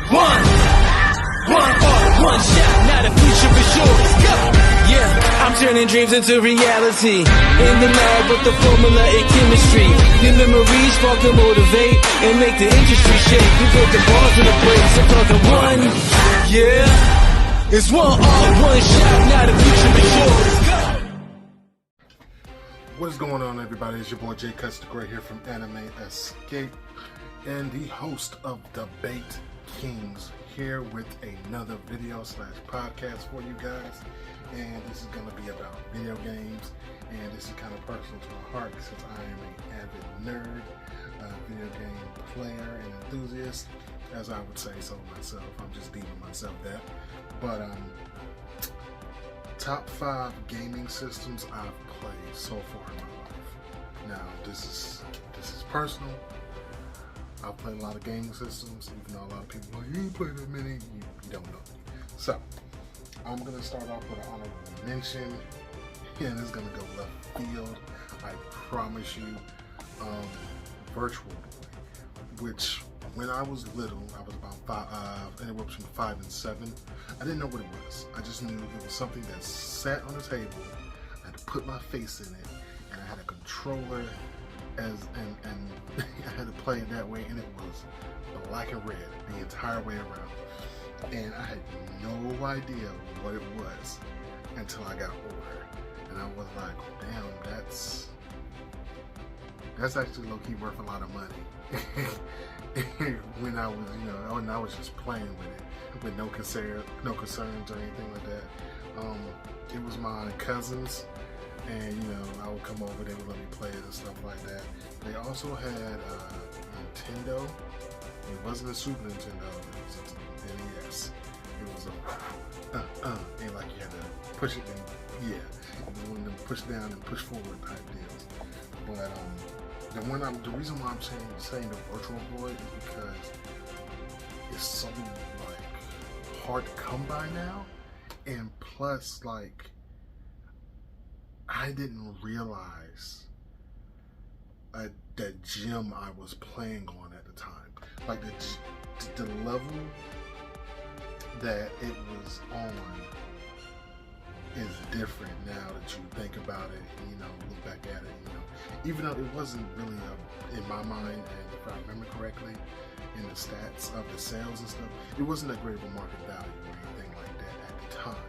One shot, now the future is yours. Go! Yeah, I'm turning dreams into reality. In the lab with the formula and chemistry. Your memories spark and motivate and make the industry shake. We put the balls in the place and call the one. Yeah, it's one shot, now the future is yours. Go! What is going on, everybody? It's your boy Jay Cuts the Great here from Anime Escape and the host of Debate Kings, here with another video / podcast for you guys. And this is going to be about video games, and this is kind of personal to my heart since I am an avid nerd, video game player and enthusiast, as I would say so myself. I'm just deeming myself that. But top 5 gaming systems I've played so far in my life. Now this is personal. I've played a lot of gaming systems, even though a lot of people are like, you ain't played that many, you don't know. So I'm gonna start off with an honorable mention, and it's gonna go left field, I promise you. Virtual Boy, which when I was little, I was about anywhere between 5 and 7. I didn't know what it was. I just knew it was something that sat on the table. I had to put my face in it, and I had a controller, and I had to play it that way, and it was black and red the entire way around. And I had no idea what it was until I got older, and I was like, damn, that's actually low-key worth a lot of money. when I was just playing with it, with no concerns or anything like that. It was my cousins, and I would come over, they would let me play it and stuff like that. They also had Nintendo. It wasn't a Super Nintendo, it was a NES. It was and like you had to push it and one of them push down and push forward type deals. But the reason why I'm saying the Virtual Boy is because it's so like hard to come by now, and plus like I didn't realize that gym I was playing on at the time. Like the level that it was on is different now that you think about it, and, look back at it, even though it wasn't really in my mind, and if I remember correctly, in the stats of the sales and stuff, it wasn't that great of a market value or anything like that at the time.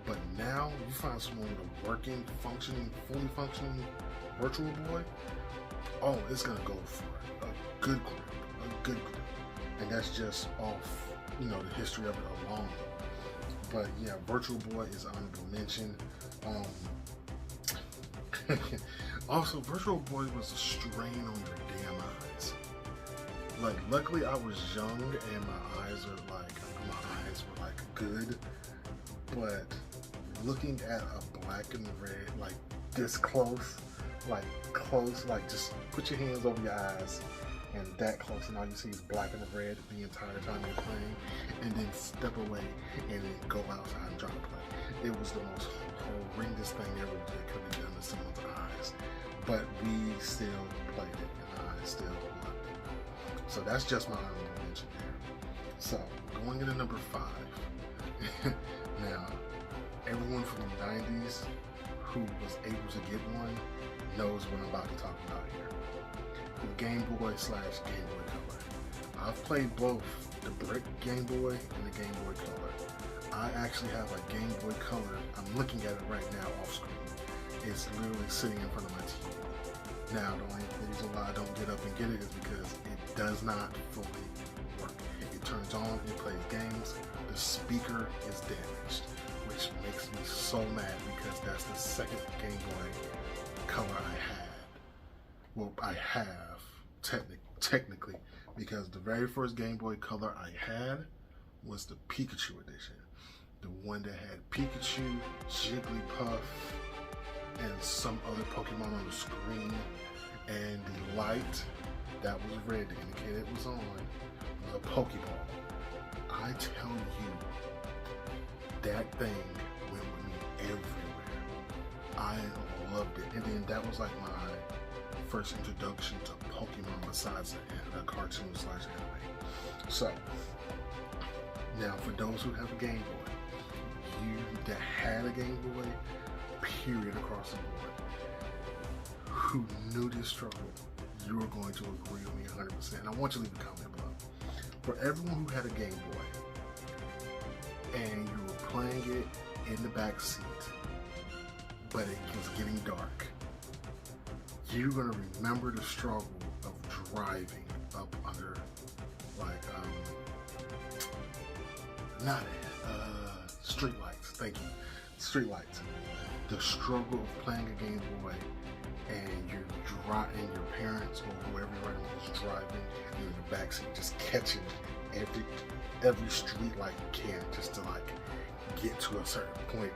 But now you find someone with a working, fully functioning Virtual Boy, oh, it's gonna go for a good grip, and that's just off, the history of it alone. But yeah, Virtual Boy is honorable mention. Also, Virtual Boy was a strain on your damn eyes. Like, luckily I was young and my eyes were good, but looking at a black and red, like this close, like just put your hands over your eyes and that close, and all you see is black and red the entire time you're playing, and then step away and then go outside and try to play. It was the most horrendous thing ever that could be done to someone's eyes, but we still played it, and I still loved it. So that's just my honorable mention there. So going into number 5. Now, everyone from the 90s who was able to get one knows what I'm about to talk about here. The Game Boy / Game Boy Color. I've played both the brick Game Boy and the Game Boy Color. I actually have a Game Boy Color. I'm looking at it right now off screen. It's literally sitting in front of my TV. Now, the only reason why I don't get up and get it is because it does not fully work. It turns on, it plays games, the speaker is damaged, which makes me so mad because that's the second Game Boy Color I had. Well, I have, technically, because the very first Game Boy Color I had was the Pikachu edition. The one that had Pikachu, Jigglypuff, and some other Pokemon on the screen, and the light that was red to indicate it was on was a Pokeball. I tell you, that thing went with me everywhere. I loved it, and then that was like my first introduction to Pokemon besides the cartoon / anime. So Now, for those who have a Game Boy, you that had a Game Boy, period, across the board, who knew this struggle, you are going to agree with me 100%. And I want you to leave a comment below. For everyone who had a Game Boy and you were playing it in the back seat, but it was getting dark, you're going to remember the struggle of driving up under, like, street lights. Thank you. Street lights. The struggle of playing a Game Boy and you're driving, your parents or whoever you're riding with is driving, and in the backseat just catching every street light you can just to like get to a certain point.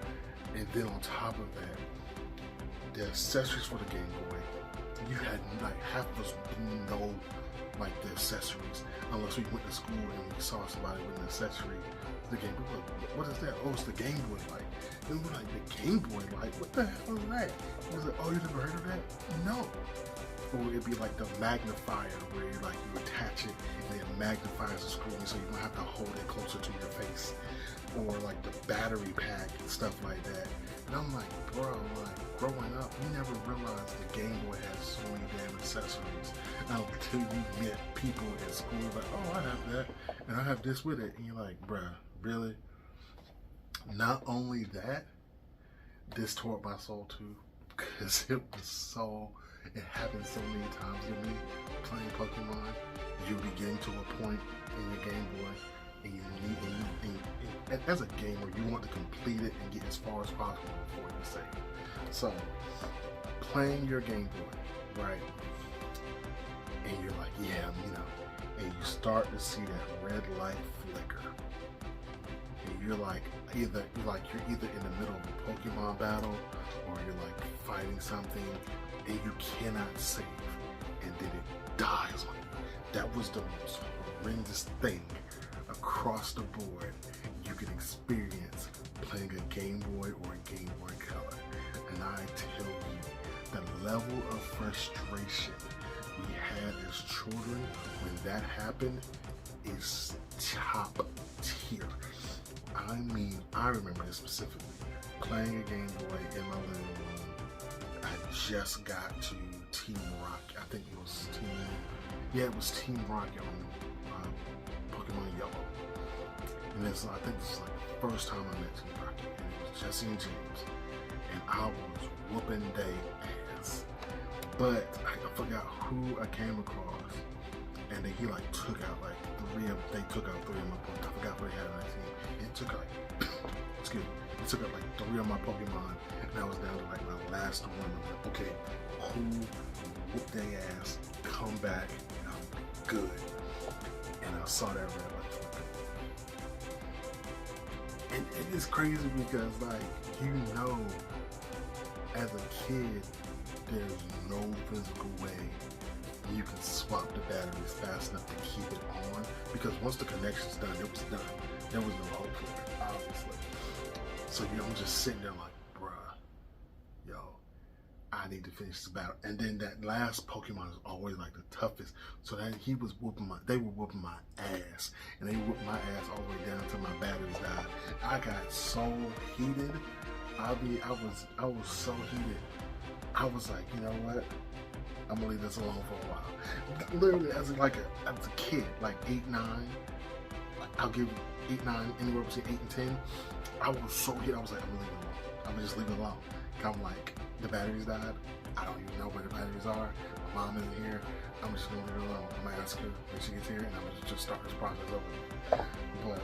And then on top of that, the accessories for the Game Boy, you had like half of us know like the accessories unless we went to school and we saw somebody with an accessory. The Game Boy, what is that? Oh, it's the Game Boy light. And we're like, the Game Boy light? What the hell is that? It was like, oh, you never heard of that? No. Or it'd be like the magnifier where you like you attach it and it magnifies the screen so you don't have to hold it closer to your face. Or like the battery pack and stuff like that. And I'm like, bro, like growing up, you never realized the Game Boy had so many damn accessories. Until you met people at school like, oh, I have that and I have this with it. And you're like, bruh, really? Not only that, this tore up my soul too, because it happened so many times to me playing Pokemon. You'll be getting to a point in your Game Boy and you need, as a gamer, you want to complete it and get as far as possible before you save. So, playing your Game Boy, right? And you're like, yeah, you know, and you start to see that red light flicker. And you're like, you're either in the middle of a Pokemon battle or you're like fighting something and you cannot save. And then it dies on you. That was the most horrendous thing across the board you could experience playing a Game Boy or a Game Boy Color. And I tell you, the level of frustration we had as children when that happened is top tier. I mean, I remember this specifically. Playing a Game Boy in my living room. I just got to Team Rocket. I think it was Team Rocket on Pokemon Yellow. And I think this was like the first time I met Team Rocket. And it was Jesse and James. And I was whooping they ass. But I forgot who I came across, and then he like took out like three of my Pokemon. I forgot what he had on that team. It took out it took out like 3 of my Pokemon, and I was down to like my last one. I'm like, okay, who whooped their ass, come back, and I'm good. And I saw that red light flicker. And it's crazy because like, you know, as a kid, there's no physical way you can swap the batteries fast enough to keep it on, because once the connection's done, it was done. There was no hope for it, obviously. So I'm just sitting there like, bruh, yo, I need to finish this battle. And then that last Pokemon is always like the toughest. So that they were whooping my ass, and they whooped my ass all the way down till my batteries died. I got so heated. I was so heated. I was like, you know what? I'm gonna leave this alone for a while. Literally, as a kid, like 8, 9, I'll give 8, 9, anywhere between 8 and 10. I was so heated. I was like, I'm gonna leave it alone. I'm gonna just leave it alone. I'm like, the batteries died. I don't even know where the batteries are. My mom isn't here. I'm just gonna leave it alone. I'm gonna ask her when she gets here, and I'm gonna just start this process over. But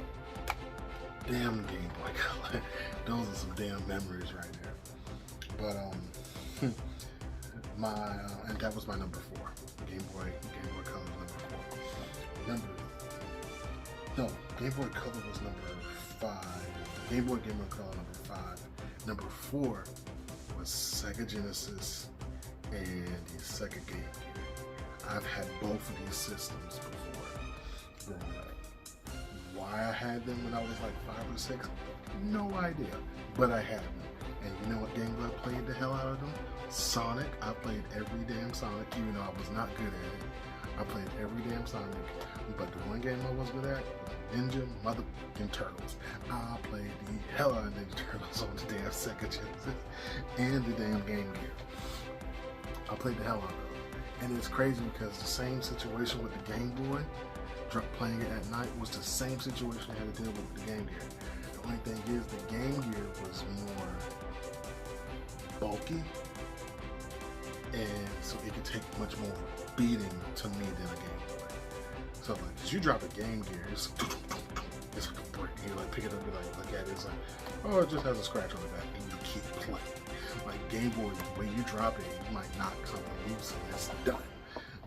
damn Game Boy Color. Those are some damn memories right there. But and that was my number 4. Game Boy Color was number 4. Game Boy Color was number 5. Game Boy Color number 5. Number 4 was Sega Genesis and the Sega Game Gear. I've had both of these systems before growing up. Why I had them when I was like 5 or 6, no idea. But I had them. And you know what game I played the hell out of them? Sonic. I played every damn Sonic, even though I was not good at it. I played every damn Sonic. But the one game I was good at was Ninja motherfucking Turtles. I played the hell out of Ninja Turtles on the damn Sega Genesis and the damn Game Gear. I played the hell out of them. And it's crazy because the same situation with the Game Boy, playing it at night, was the same situation I had to deal with the Game Gear. The only thing is the Game Gear was more bulky, and so it could take much more beating to me than a Game Boy. So like, cause you drop a Game Gear, it's like a brick. You like pick it up, you like look at it, it's like, oh, it just has a scratch on the back, and you keep playing. Like Game Boy, when you drop it, you might knock something loose, and it's done.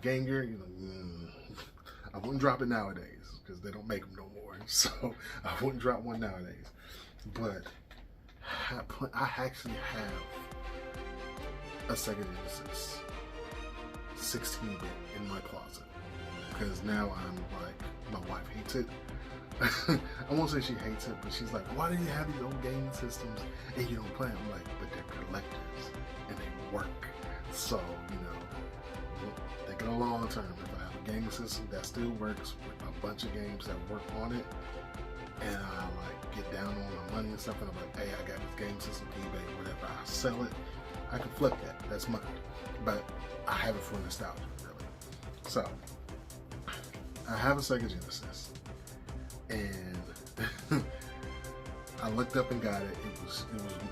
Game Gear, you know, I wouldn't drop it nowadays because they don't make them no more. So I wouldn't drop one nowadays. But I actually have a Sega Genesis 16-bit in my closet because now I'm like, my wife hates it. I won't say she hates it, but she's like, why do you have these old gaming systems and you don't play them? I'm like, but they're collectors and they work. So, you know, thinking a long term, if I have a gaming system that still works with a bunch of games that work on it, and I like get down on my money and stuff, and I'm like, hey, I got this game system, eBay, whatever, I sell it, I can flip that, that's mine. But I have it for nostalgia, really. So, I have a Sega Genesis, and I looked up and got it. It was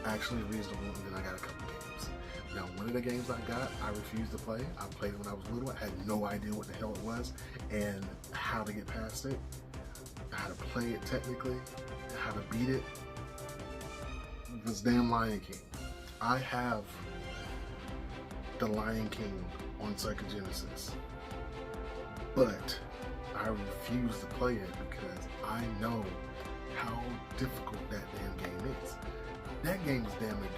actually reasonable, and then I got a couple games. Now, one of the games I got, I refused to play. I played it when I was little. I had no idea what the hell it was and how to get past it, how to play it technically, how to beat it. It was damn Lion King. I have the Lion King on Sega Genesis, but I refuse to play it because I know how difficult that damn game is. That game is damn near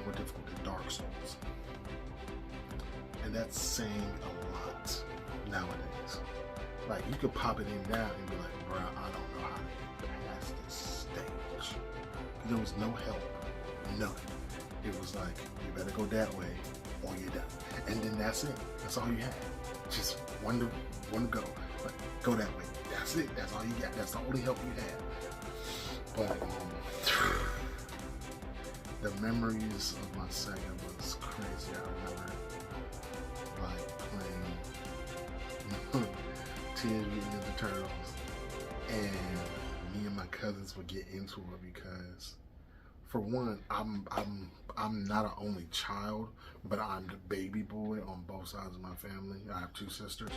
more difficult than Dark Souls. And that's saying a lot nowadays. Like, you could pop it in now and be like, bro, I don't know how to get past this stage. There was no help, none. It was like, you better go that way or you're done. And then that's it. That's all you had. Just one to go. But go that way. That's it. That's all you got. That's the only help you had. But the memories of my Sega was crazy. I remember like playing Teenage Mutant Ninja Turtles, and me and my cousins would get into it because, for one, I'm not an only child, but I'm the baby boy on both sides of my family. I have two sisters,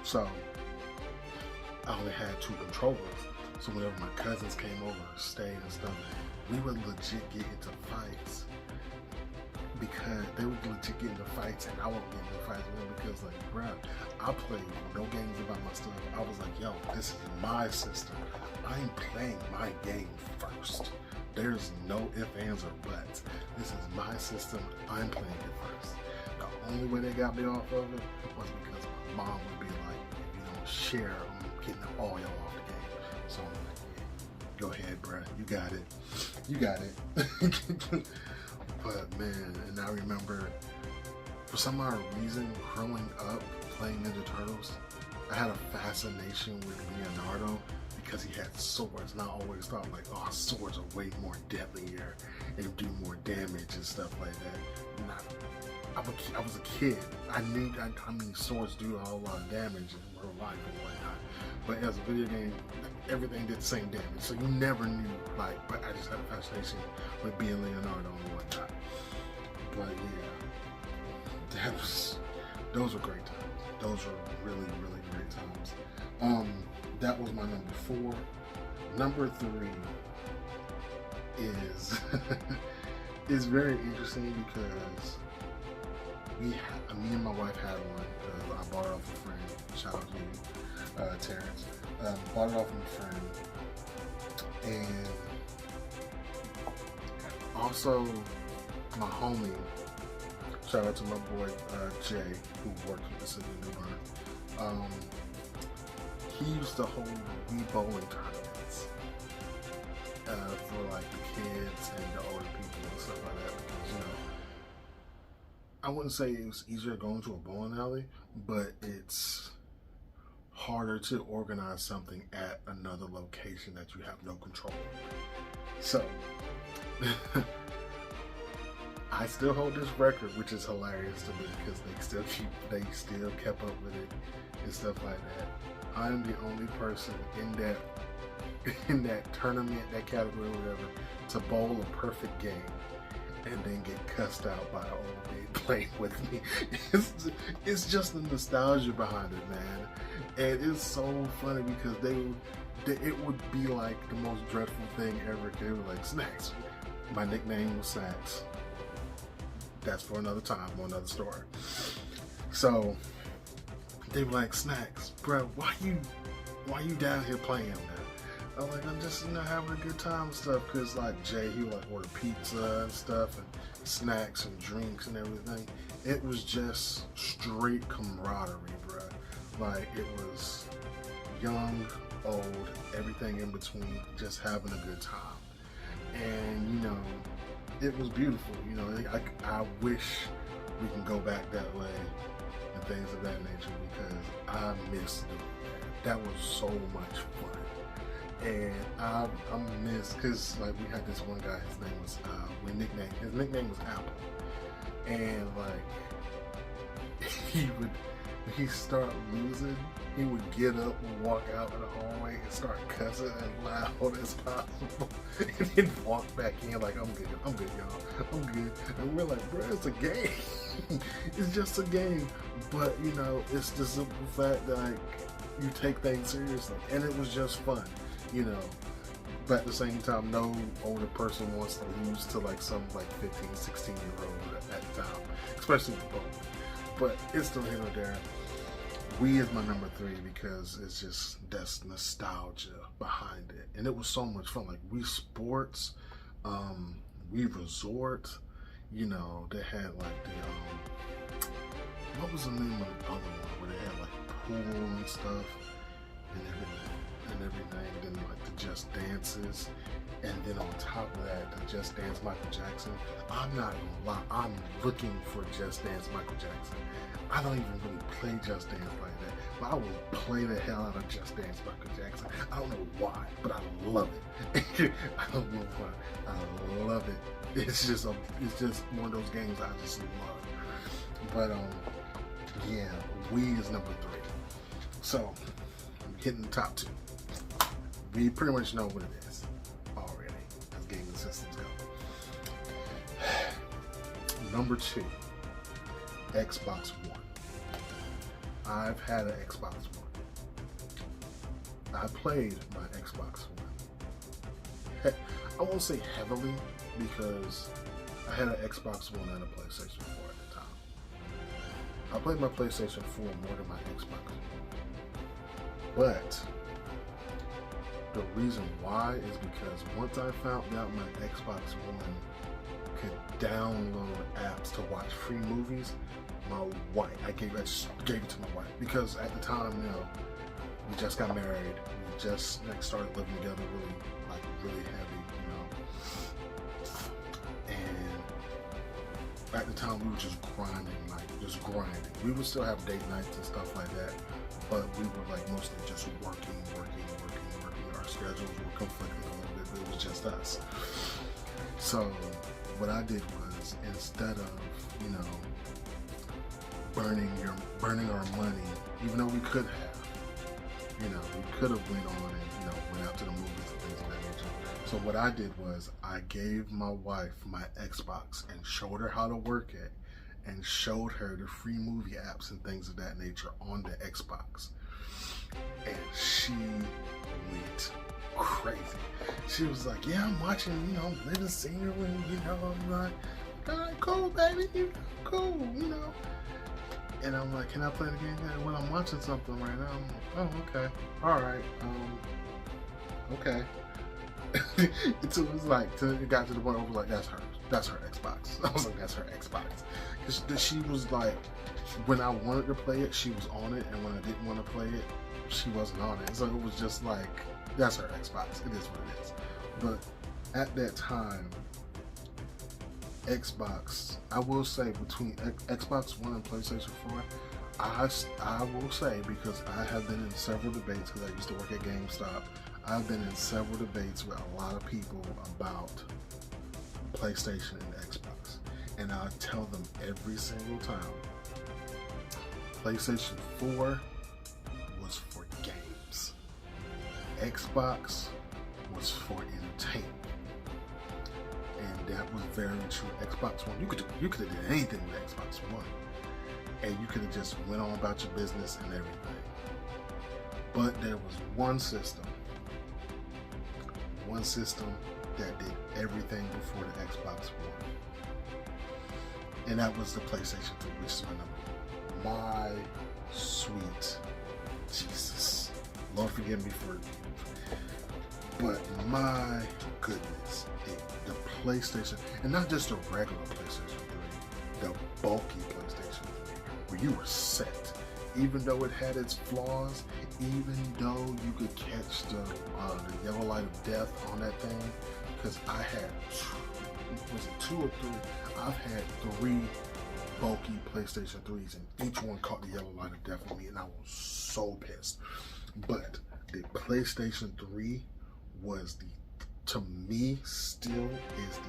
so I only had two controllers. So whenever my cousins came over, stayed and stuff, we would legit get into fights because they would legit get into fights, and I would get into fights with them because, like, bro, I played no games about my stuff. I was like, yo, this is my system. I'm playing my game first. There's no ifs, ands, or buts. This is my system. I'm playing it first. The only way they got me off of it was because my mom would be like, if you don't share, I'm getting all y'all off the game. So I'm like, yeah, go ahead, bruh. You got it. You got it. But man, and I remember, for some odd reason, growing up playing Ninja Turtles, I had a fascination with Leonardo because he had swords. And I always thought, like, oh, swords are way more deadlier and do more damage and stuff like that. I was a kid. I mean, swords do a whole lot of damage in real life and whatnot. But as a video game, everything did the same damage. So you never knew, like, but I just had a fascination with being Leonardo and whatnot. But yeah, those were great times. Those were really, really great times. That was my number 4. Number 3 is very interesting because me and my wife had one. I bought it off a friend. Shout out to you, Terrence. Bought it off of a friend, and also my homie. Shout out to my boy Jay, who works with the city of New Bern. He used to hold Wii bowling tournaments for like the kids and the older people and stuff like that. Because, you know, I wouldn't say it was easier going to a bowling alley, but it's harder to organize something at another location that you have no control over. So, I still hold this record, which is hilarious to me because they still kept up with it and stuff like that. I'm the only person in that tournament, that category, or whatever, to bowl a perfect game and then get cussed out by an old man playing with me. It's just the nostalgia behind it, man. And it's so funny because it would be like the most dreadful thing ever. They were like, Snacks. My nickname was Snacks. That's for another time, or another story. So they were like, Snacks, bro, why you down here playing now? I'm like, I'm just having a good time and stuff. Cause like Jay, he would like order pizza and stuff, and snacks and drinks and everything. It was just straight camaraderie, bro. Like it was young, old, everything in between, just having a good time. And it was beautiful. I wish we can go back that way and things of that nature because I miss doing that. That was so much fun. And I miss, because like we had this one guy, his name was his nickname was Apple. And like he'd start losing, he would get up and walk out in the hallway and start cussing as loud as possible and then walk back in like, I'm good y'all, I'm good. And we're like, bro, it's a game. It's just a game. But it's the simple fact that like you take things seriously, and it was just fun. But at the same time, no older person wants to lose to like some like 15, 16-year-old at the time, especially with both. But it's still here or there. Wii is my number 3 because it's just, that's nostalgia behind it. And it was so much fun. Like Wii Sports, Wii Resort, they had like the, what was the name of the other one where they had like pool and stuff and everything. Then like the Just Dances, and then on top of that, the Just Dance Michael Jackson. I'm not gonna lie, I'm looking for Just Dance Michael Jackson. I don't even really play Just Dance like that, but I will play the hell out of Just Dance Michael Jackson. I don't know why, but I love it. I don't know why, I love it. It's just one of those games I just love. But yeah, Wii is number 3. So I'm hitting the top 2. We pretty much know what it is already as gaming systems go. Number 2, Xbox One. I've had an Xbox One. I played my Xbox One. I won't say heavily because I had an Xbox One and a PlayStation 4 at the time. I played my PlayStation 4 more than my Xbox One. But the reason why is because once I found out my Xbox One could download apps to watch free movies, my wife, I gave it to my wife because at the time, we just got married, we just started living together really heavy, and at the time we were just grinding. We would still have date nights and stuff like that, but we were like mostly just working. Our schedules were conflicting a little bit, but it was just us. So what I did was, instead of burning our money, even though we could have, we could have went on and went out to the movies and things of that nature. So what I did was I gave my wife my Xbox and showed her how to work it, and showed her the free movie apps and things of that nature on the Xbox. And she went crazy. She was like, yeah, I'm watching, Living Single, and I'm like, alright, cool, baby, cool, And I'm like, can I play the game? Yeah, well, I'm watching something right now. I'm like, oh, okay, alright, okay. So it was like, till it got to the point where I was like, that's her Xbox. I was like, that's her Xbox. Because she was like, when I wanted to play it, she was on it, and when I didn't want to play it, she wasn't on it. So it was just like, that's her Xbox. It is what it is. But at that time, Xbox, I will say between Xbox One and PlayStation 4, I will say, because I have been in several debates, because I used to work at GameStop, I've been in several debates with a lot of people about PlayStation and Xbox. And I tell them every single time, PlayStation 4 was for games. Xbox was for entertainment. And that was very true. Xbox One, you could have did anything with Xbox One. And you could have just went on about your business and everything. But there was one system that did everything before the Xbox One. And that was the PlayStation 3, which is my number one. My sweet Jesus. Lord forgive me for it. But my goodness, the PlayStation, and not just the regular PlayStation 3, the bulky PlayStation 3, where you were set. Even though it had its flaws, even though you could catch the yellow light of death on that thing, because I had, was it 2 or 3? I've had 3 bulky PlayStation 3s, and each one caught the yellow light of death on me, and I was so pissed. But the PlayStation 3 was to me, still is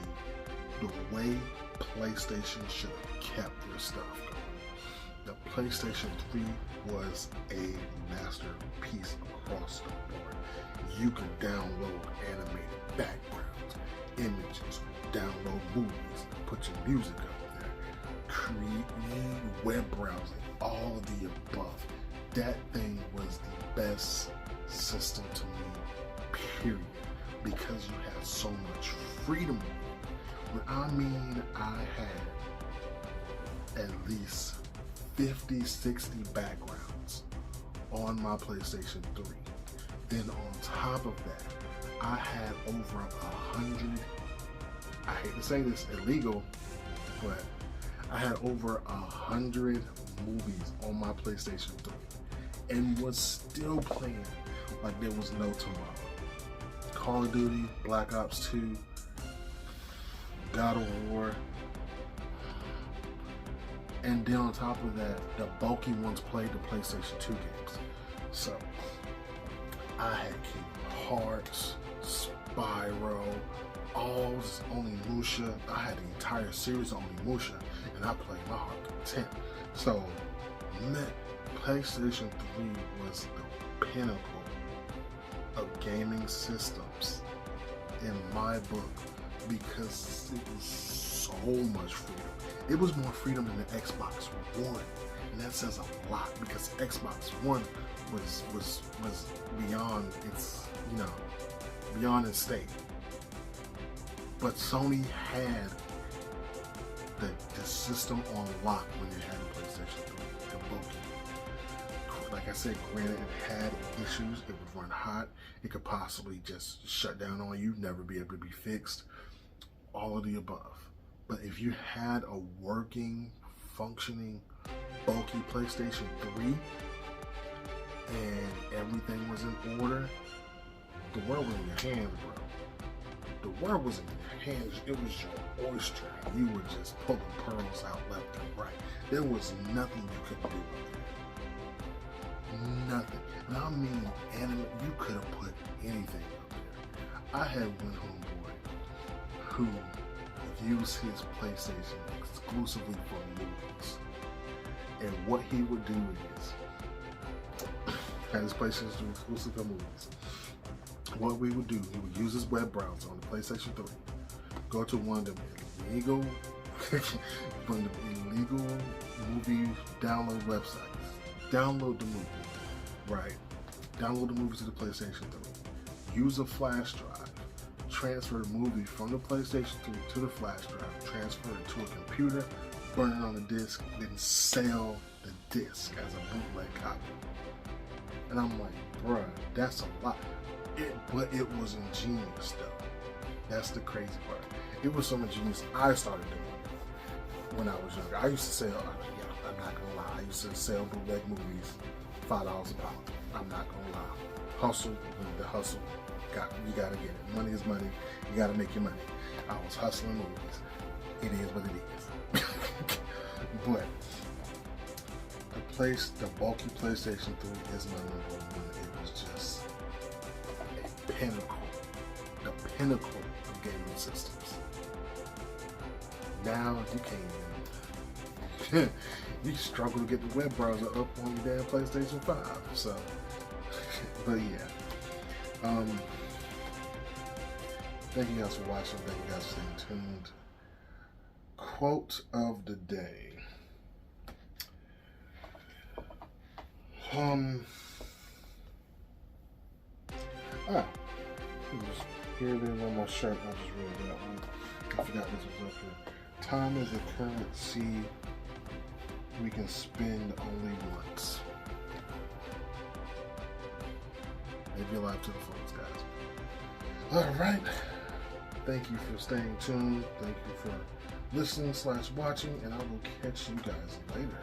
the way PlayStation should have kept their stuff going. The PlayStation 3 was a masterpiece across the board. You could download animated backgrounds, images, download movies, put your music up there, create web browsing, all of the above. That thing was the best system to me, period, because you had so much freedom. When I mean I had at least 50, 60 backgrounds on my PlayStation 3. Then on top of that, I had over 100, I hate to say this, illegal, but I had over 100 movies on my PlayStation 3 and was still playing like there was no tomorrow. Call of Duty, Black Ops 2, God of War, and then on top of that, the bulky ones played the PlayStation 2 games. So I had Kingdom Hearts, Spyro, all Onimusha. I had the entire series of Onimusha, and I played my heart content. So PlayStation 3 was the pinnacle of gaming systems in my book, because it was so much freedom. It was more freedom than the Xbox One, and that says a lot, because Xbox One was beyond its, beyond its state. But Sony had the system on lock when they had a PlayStation 3, the bulky. Like I said, granted, it had issues. It would run hot. It could possibly just shut down on you, never be able to be fixed. All of the above. But if you had a working, functioning, bulky PlayStation 3 and everything was in order, the world was in your hands, bro. The world was in your hands. It was your oyster. You were just pulling pearls out left and right. There was nothing you could do with it. Nothing. And I mean, you could have put anything up there. I had one homeboy who used his PlayStation exclusively for movies. And what he would do is, had his PlayStation exclusive for movies. What we would do, he would use his web browser on the PlayStation 3, go to one of the illegal movie download websites, download the movie, right? Download the movie to the PlayStation 3, use a flash drive, transfer the movie from the PlayStation 3 to the flash drive, transfer it to a computer, burn it on the disc, then sell the disc as a bootleg copy. And I'm like, bruh, that's a lot. But it was ingenious though. That's the crazy part. It was so ingenious. I started doing it when I was younger. I used to sell, I'm not gonna lie, I used to sell bootleg movies, $5 a pop. I'm not gonna lie. Hustle, the hustle. You gotta get it. Money is money. You gotta make your money. I was hustling movies. It is what it is. But the the bulky PlayStation 3 is my number one. It was just a pinnacle, the pinnacle of gaming systems. Now you can't even, you struggle to get the web browser up on your damn PlayStation 5. So, but yeah. Thank you guys for watching. Thank you guys for staying tuned. Quote of the day. Here it is on my shirt. I just read that one. I forgot this was up here. Time is a currency we can spend only once. Live your life to the fullest, guys. Alright. Thank you for staying tuned. Thank you for listening / watching, and I will catch you guys later.